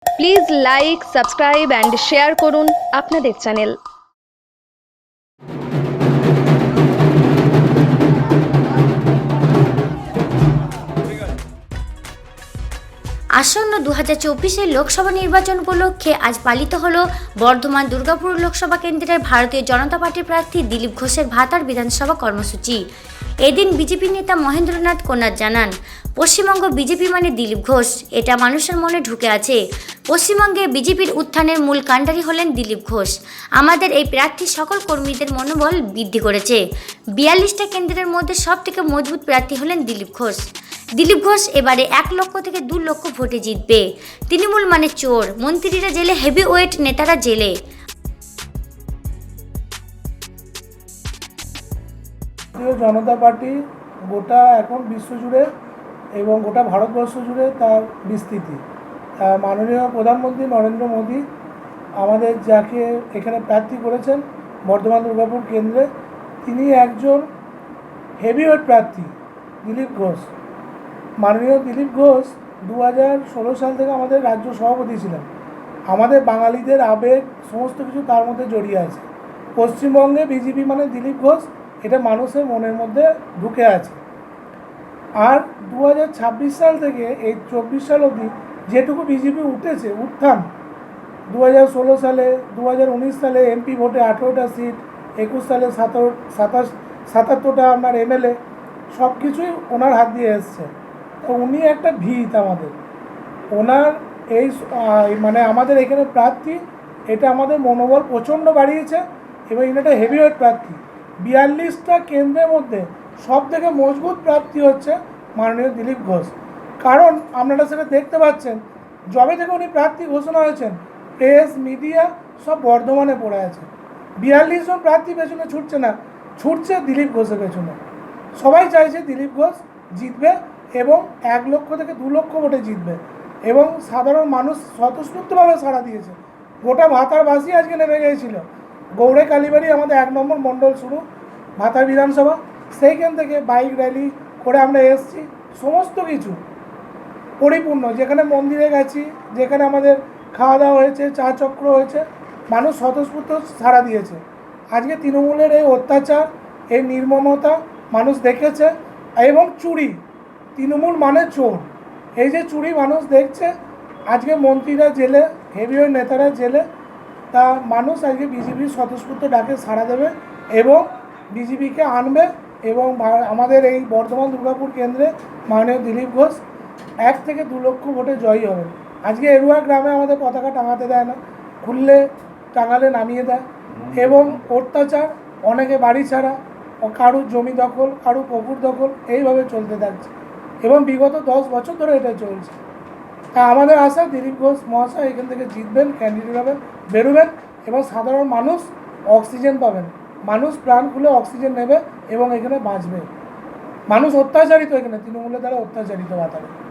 Please like, subscribe and share করুন আপনাদের channel. আসন্ন 2024 লোকসভা নির্বাচন উপলক্ষে আজ পালিত হল বর্ধমান দুর্গাপুর লোকসভা কেন্দ্রের ভারতীয় জনতা পার্টির প্রার্থী দিলীপ ঘোষের ভাতার বিধানসভা কর্মসূচি। এদিন বিজেপি নেতা মহেন্দ্রনাথ কোনার জানান, পশ্চিমবঙ্গ বিজেপি মানে দিলীপ ঘোষ, এটা মানুষের মনে ঢুকে আছে। পশ্চিমবঙ্গে বিজেপির উত্থানের মূল কাণ্ডারি হলেন দিলীপ ঘোষ। আমাদের এই প্রার্থী সকল কর্মীদের মনোবল বৃদ্ধি করেছে। 42টা কেন্দ্রের মধ্যে সবথেকে মজবুত প্রার্থী হলেন দিলীপ ঘোষ। দিলীপ ঘোষ এবারে 1 লক্ষ থেকে 2 লক্ষ ভোটে জিতবে। তৃণমূল মানে চোর, মন্ত্রীরা জেলে, হেভিওয়েট নেতারা জেলে। ভারতীয় জনতা পার্টি গোটা এখন বিশ্বজুড়ে এবং গোটা ভারতবর্ষ জুড়ে তার বিস্তৃতি। মাননীয় প্রধানমন্ত্রী নরেন্দ্র মোদী আমাদের যাকে এখানে প্রার্থী করেছেন বর্ধমান দুর্গাপুর কেন্দ্রে, তিনি একজন হেভিওয়েট প্রার্থী দিলীপ ঘোষ। মাননীয় দিলীপ ঘোষ 2016 সাল থেকে আমাদের রাজ্য সভাপতি ছিলেন। আমাদের বাঙালিদের আবেগ সমস্ত কিছু তার মধ্যে জড়িয়ে আছে। পশ্চিমবঙ্গে বিজেপি মানে দিলীপ ঘোষ, এটা মানুষের মনের মধ্যে ঢুকে আছে। আর 2026 সাল থেকে এই 24 সাল অবধি যেটুকু বিজেপি উঠেছে, উত্থান 2016 সালে, 2019 সালে এমপি ভোটে 18টা সিট, 21 সালে 77টা আপনার এমএলএ, সব কিছুই ওনার হাত দিয়ে এসছে। তো উনি একটা ভিত আমাদের, ওনার এই মানে আমাদের এখানে প্রার্থী, এটা আমাদের মনোবল প্রচণ্ড বাড়িয়েছে এবং এটা হেভিওয়েট প্রার্থী। 42টা কেন্দ্রের মধ্যে সব থেকে মজবুত প্রার্থী হচ্ছে মাননীয় দিলীপ ঘোষ। কারণ আপনারা সেটা দেখতে পাচ্ছেন, যবে থেকে উনি প্রার্থী ঘোষণা হয়েছেন, প্রেস মিডিয়া সব বর্ধমানে পড়ে আছে। 42 জন প্রার্থী পেছনে ছুটছে না, ছুটছে দিলীপ ঘোষের পেছনে। সবাই চাইছে দিলীপ ঘোষ জিতবে এবং 1 লক্ষ থেকে 2 লক্ষ ভোটে জিতবে এবং সাধারণ মানুষ স্বতঃস্ফূর্তভাবে সাড়া দিয়েছে। গোটা ভাতারবাসী আজকে নেমে গিয়েছিল। গৌড়ে কালীবাড়ি আমাদের 1 নম্বর মণ্ডল শুরু, ভাতার বিধানসভা, সেইখান থেকে বাইক র্যালি করে আমরা এসেছি। সমস্ত কিছু পরিপূর্ণ, যেখানে মন্দিরে গেছি, যেখানে আমাদের খাওয়া দাওয়া হয়েছে, চা চক্র হয়েছে, মানুষ স্বতঃস্ফূর্ত সাড়া দিয়েছে। আজকে তৃণমূলের এই অত্যাচার, এই নির্মমতা মানুষ দেখেছে এবং চুরি, তৃণমূল মানে চোর, এই যে চুরি মানুষ দেখছে। আজকে মন্ত্রীরা জেলে, হেভিওয়েট নেতারা জেলে, তা মানুষ আজকে বিজেপির স্বতঃস্ফূর্ত ডাকে সাড়া দেবে এবং বিজেপিকে আনবে এবং আমাদের এই বর্ধমান দুর্গাপুর কেন্দ্রে মাননীয় দিলীপ ঘোষ 1 থেকে 2 লক্ষ ভোটে জয়ী হবে। আজকে এরুয়া গ্রামে আমাদের পতাকা টাঙাতে দেয় না, খুললে টাঙালে নামিয়ে দেয় এবং অত্যাচার, অনেকে বাড়ি ছাড়া, কারুর জমি দখল, কারুর পুকুর দখল, এইভাবে চলতে থাকছে এবং বিগত 10 বছর ধরে এটা চলছে। তা আমাদের আশা দিলীপ ঘোষ মহাশয় এখান থেকে জিতবেন, ক্যান্ডিডেট হবেন, বেরোবেন এবং সাধারণ মানুষ অক্সিজেন পাবেন, মানুষ প্রাণ খুলে অক্সিজেন নেবে এবং এখানে বাঁচবে। মানুষ অত্যাচারিত, এখানে তৃণমূলের দ্বারা অত্যাচারিত ভাতারে।